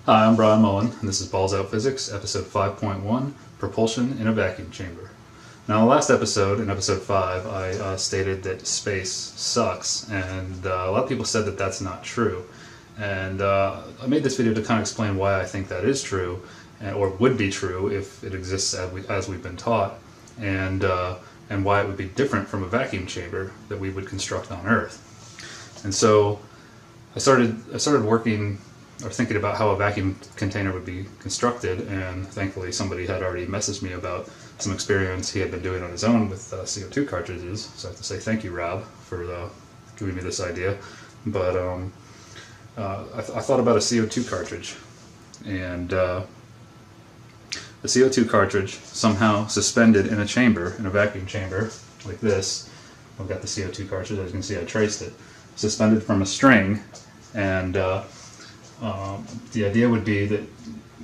Hi, I'm Brian Mullen, and this is Balls Out Physics, episode 5.1, Propulsion in a Vacuum Chamber. Now, in the last episode, in episode 5, I stated that space sucks, and a lot of people said that that's not true. And I made this video to kind of explain why I think that is true, or would be true if it exists as we've been taught, and why it would be different from a vacuum chamber that we would construct on Earth. And so I started working or thinking about how a vacuum container would be constructed, and thankfully somebody had already messaged me about some experiments he had been doing on his own with CO2 cartridges. So I have to say thank you, Rob, for giving me this idea. But I thought about a CO2 cartridge, and the CO2 cartridge somehow suspended in a chamber, in a vacuum chamber like this. I've got the CO2 cartridge, as you can see I traced it, suspended from a string, and the idea would be that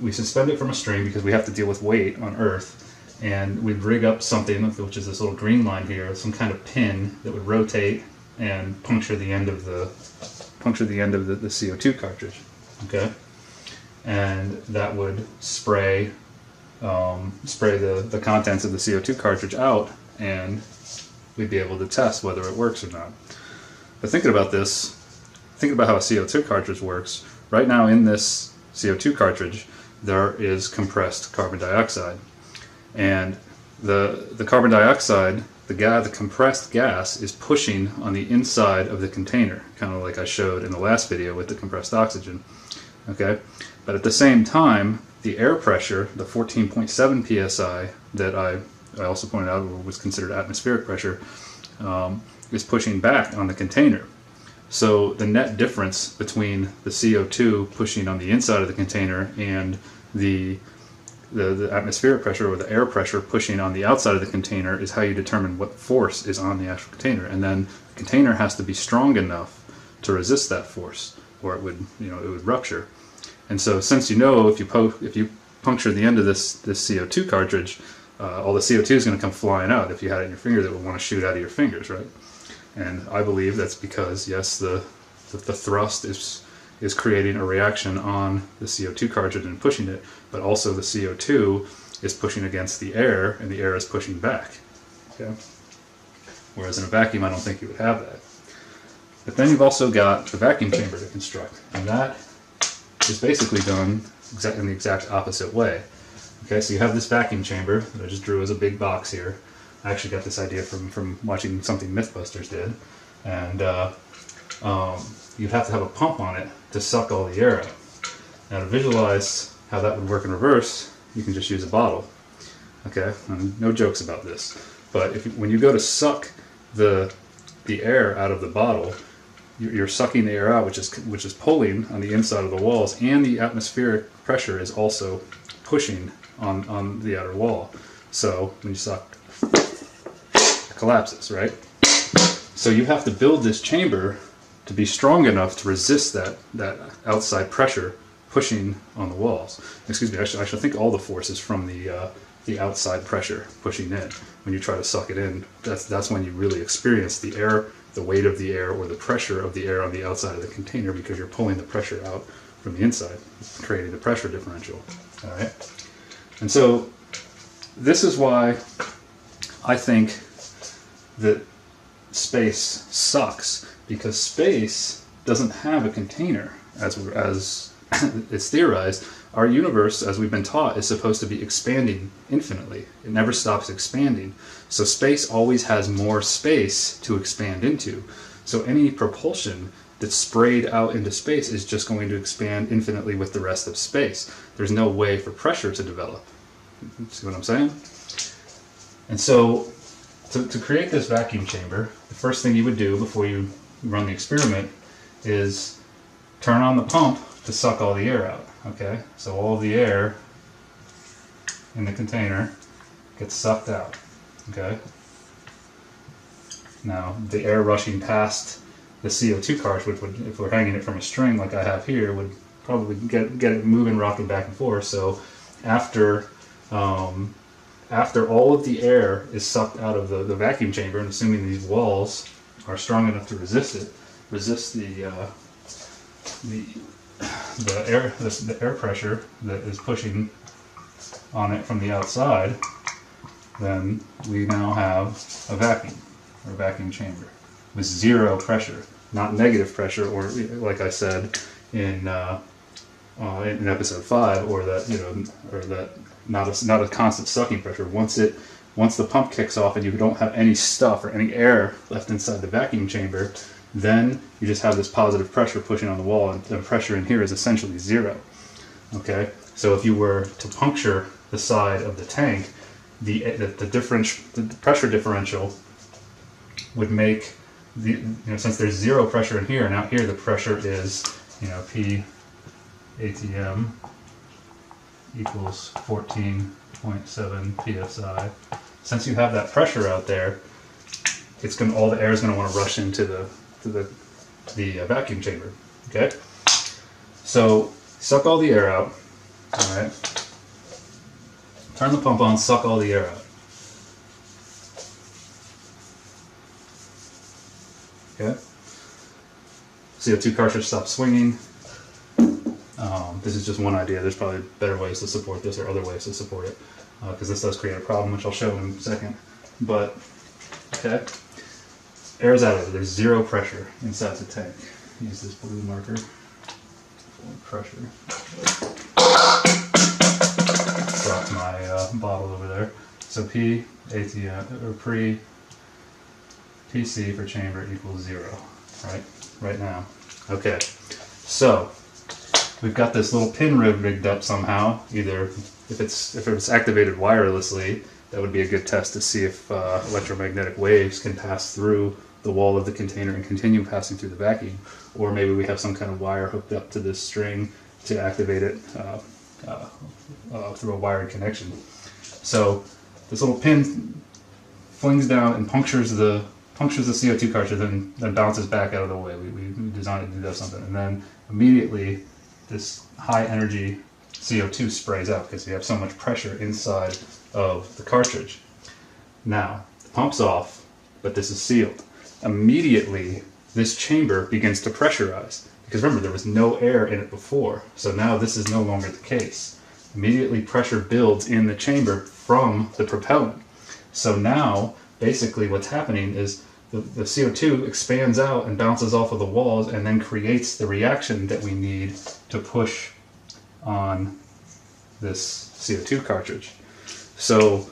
we suspend it from a string because we have to deal with weight on Earth, and we'd rig up something, which is this little green line here, some kind of pin that would rotate and puncture the end of the CO2 cartridge. Okay, and that would spray the contents of the CO2 cartridge out, and we'd be able to test whether it works or not. But thinking about this, thinking about how a CO2 cartridge works, right now in this CO2 cartridge there is compressed carbon dioxide, and the carbon dioxide, the compressed gas, is pushing on the inside of the container, kind of like I showed in the last video with the compressed oxygen. Okay, but at the same time, the air pressure, the 14.7 psi that I also pointed out was considered atmospheric pressure, is pushing back on the container. So the net difference between the CO2 pushing on the inside of the container and the atmospheric pressure, or the air pressure pushing on the outside of the container, is how you determine what force is on the actual container. And then the container has to be strong enough to resist that force, or it would rupture. And so, since if you puncture the end of this CO2 cartridge, all the CO2 is going to come flying out. If you had it in your fingers, it would want to shoot out of your fingers, right? And I believe that's because, yes, the thrust is creating a reaction on the CO2 cartridge and pushing it, but also the CO2 is pushing against the air, and the air is pushing back. Okay? Whereas in a vacuum, I don't think you would have that. But then you've also got the vacuum chamber to construct, and that is basically done in the exact opposite way. Okay, so you have this vacuum chamber that I just drew as a big box here. I actually got this idea from watching something Mythbusters did, and you'd have to have a pump on it to suck all the air out. Now, to visualize how that would work in reverse, you can just use a bottle. Okay, no jokes about this, but when you go to suck the air out of the bottle, you're sucking the air out, which is pulling on the inside of the walls, and the atmospheric pressure is also pushing on the outer wall. So when you suck, it collapses, right? So you have to build this chamber to be strong enough to resist that outside pressure pushing on the walls. Excuse me, I should think all the force is from the outside pressure pushing in. When you try to suck it in, that's when you really experience the air, the weight of the air, or the pressure of the air on the outside of the container, because you're pulling the pressure out from the inside, creating the pressure differential. All right, and so this is why I think that space sucks, because space doesn't have a container. As it's theorized, our universe, as we've been taught, is supposed to be expanding infinitely. It never stops expanding. So space always has more space to expand into. So any propulsion that's sprayed out into space is just going to expand infinitely with the rest of space. There's no way for pressure to develop. See what I'm saying? And so to create this vacuum chamber, the first thing you would do before you run the experiment is turn on the pump to suck all the air out. Okay, so all of the air in the container gets sucked out. Okay, now the air rushing past the CO2 cartridge, which would, if we're hanging it from a string like I have here, would probably get it moving, rocking back and forth. So after all of the air is sucked out of the vacuum chamber, and assuming these walls are strong enough to resist the the air pressure that is pushing on it from the outside, then we now have a vacuum, or vacuum chamber, with zero pressure, not negative pressure, or like I said in episode 5, or that not a constant sucking pressure. Once the pump kicks off and you don't have any stuff or any air left inside the vacuum chamber, then you just have this positive pressure pushing on the wall, and the pressure in here is essentially zero. Okay, so if you were to puncture the side of the tank, the pressure differential would make since there's zero pressure in here, and out here the pressure is P ATM equals 14.7 psi. Since you have that pressure out there, all the air is going to want to rush into the vacuum chamber. Okay, so suck all the air out. All right, turn the pump on, suck all the air out. Okay, CO2 cartridge stops swinging. This is just one idea. There's probably better ways to support this, or other ways to support it, because this does create a problem, which I'll show in a second. But okay, air's out of it. There's zero pressure inside the tank. Use this blue marker for pressure. Dropped my bottle over there. So P ATM or pre PC for chamber equals 0. Right now. Okay, so we've got this little pin rigged up somehow. Either if it's activated wirelessly, that would be a good test to see if electromagnetic waves can pass through the wall of the container and continue passing through the vacuum, or maybe we have some kind of wire hooked up to this string to activate it through a wired connection. So this little pin flings down and punctures the CO2 cartridge, and then bounces back out of the way. We designed it to do something, and then immediately this high energy CO2 sprays out because you have so much pressure inside of the cartridge. Now the pump's off, but this is sealed. Immediately this chamber begins to pressurize, because remember, there was no air in it before, so now this is no longer the case. Immediately pressure builds in the chamber from the propellant. So now basically what's happening is the CO2 expands out and bounces off of the walls, and then creates the reaction that we need to push on this CO2 cartridge. So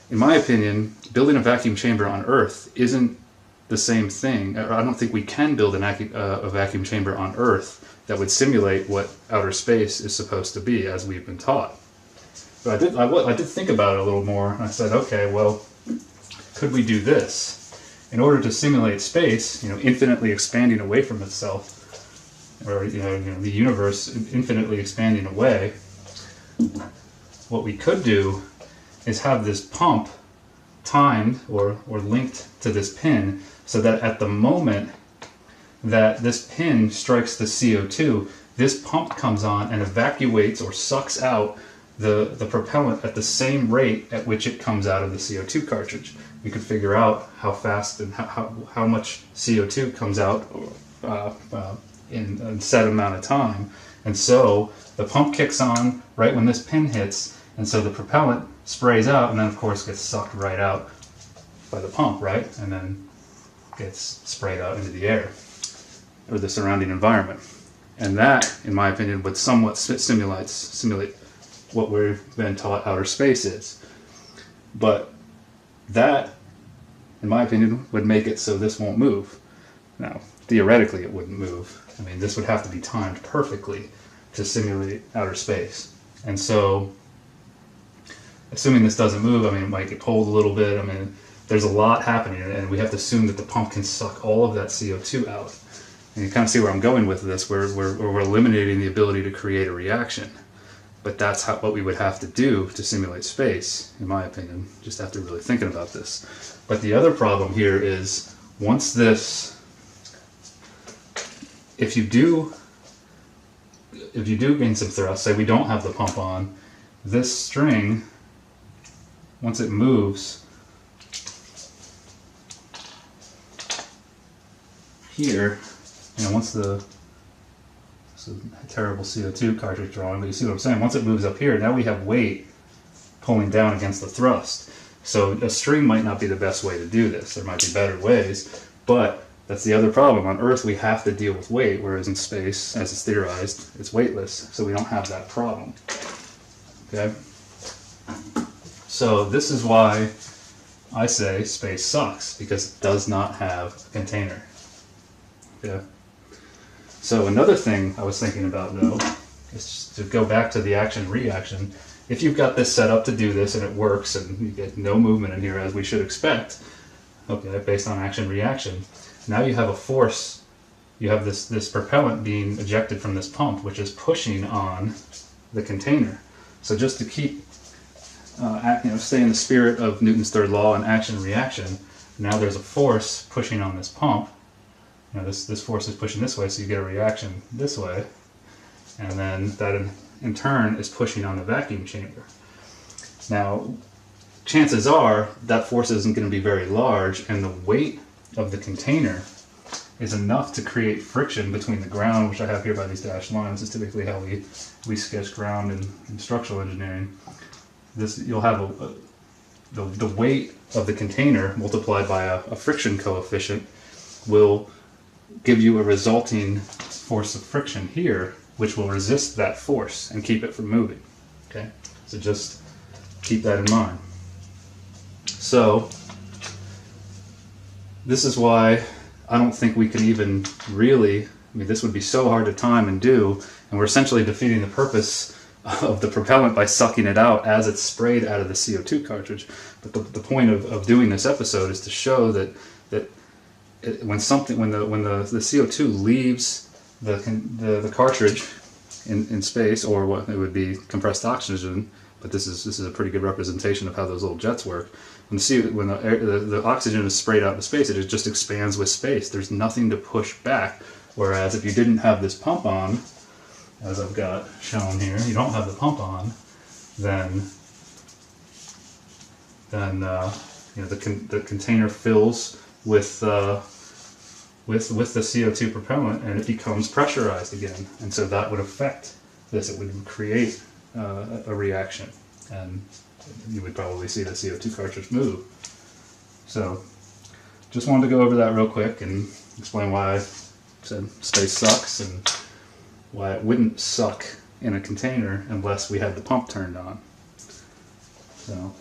in my opinion, building a vacuum chamber on Earth isn't the same thing. I don't think we can build a vacuum chamber on Earth that would simulate what outer space is supposed to be, as we've been taught. But I did think about it a little more, and I said, okay, well, could we do this? In order to simulate space, infinitely expanding away from itself, or the universe infinitely expanding away, what we could do is have this pump timed or linked to this pin, so that at the moment that this pin strikes the CO2, this pump comes on and evacuates or sucks out the propellant at the same rate at which it comes out of the CO2 cartridge. We could figure out how fast and how much CO2 comes out in a set amount of time. And so the pump kicks on right when this pin hits, and so the propellant sprays out, and then of course gets sucked right out by the pump, right? And then gets sprayed out into the air or the surrounding environment. And that, in my opinion, would somewhat simulate what we've been taught outer space is. But that, in my opinion, would make it so this won't move. Now, theoretically it wouldn't move. I mean, this would have to be timed perfectly to simulate outer space. And so, assuming this doesn't move, I mean, it might get pulled a little bit. I mean, there's a lot happening, and we have to assume that the pump can suck all of that CO2 out. And you kind of see where I'm going with this, where we're eliminating the ability to create a reaction. But that's what we would have to do to simulate space, in my opinion, just after really thinking about this. But the other problem here is, once this, if you do gain some thrust, say we don't have the pump on, this string, once it moves here, once the It's a terrible CO2 cartridge drawing, but you see what I'm saying? Once it moves up here, now we have weight pulling down against the thrust. So a string might not be the best way to do this. There might be better ways, but that's the other problem. On Earth, we have to deal with weight, whereas in space, as it's theorized, it's weightless, so we don't have that problem. Okay? So this is why I say space sucks, because it does not have a container. Okay? So another thing I was thinking about, though, is just to go back to the action-reaction. If you've got this set up to do this and it works and you get no movement in here as we should expect, okay, based on action-reaction, now you have a force, you have this propellant being ejected from this pump, which is pushing on the container. So just to keep, stay in the spirit of Newton's third law and action-reaction, now there's a force pushing on this pump. You know, this force is pushing this way, so you get a reaction this way, and then that in turn is pushing on the vacuum chamber. Now, chances are that force isn't going to be very large, and the weight of the container is enough to create friction between the ground, which I have here by these dashed lines. This is typically how we sketch ground in structural engineering. You'll have the weight of the container multiplied by a friction coefficient will give you a resulting force of friction here, which will resist that force and keep it from moving. Okay, so just keep that in mind. So this is why I don't think we can even really, this would be so hard to time and do, and we're essentially defeating the purpose of the propellant by sucking it out as it's sprayed out of the CO2 cartridge. But the point of doing this episode is to show that when the CO2 leaves the cartridge in space, or what it would be compressed oxygen, but this is a pretty good representation of how those little jets work. When the oxygen is sprayed out into space, it just expands with space. There's nothing to push back. Whereas if you didn't have this pump on, as I've got shown here, you don't have the pump on, then the container fills with the CO2 propellant, and it becomes pressurized again, and so that would affect this. It would create a reaction, and you would probably see the CO2 cartridge move. So just wanted to go over that real quick and explain why I said space sucks and why it wouldn't suck in a container unless we had the pump turned on. So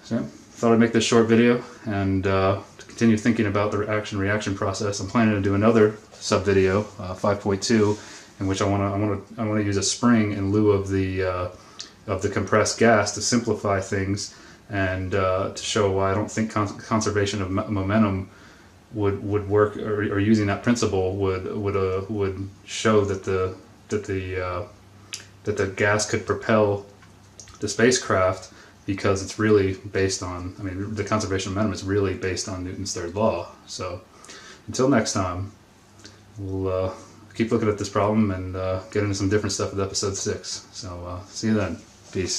thought I'd make this short video, and to continue thinking about the action-reaction process, I'm planning to do another sub-video, 5.2, in which I want to use a spring in lieu of the compressed gas to simplify things, and to show why I don't think conservation of momentum would work, or using that principle would show that the gas could propel the spacecraft, because it's really based on, the conservation of momentum is really based on Newton's third law. So until next time, we'll keep looking at this problem and get into some different stuff with episode 6. So see you then. Peace.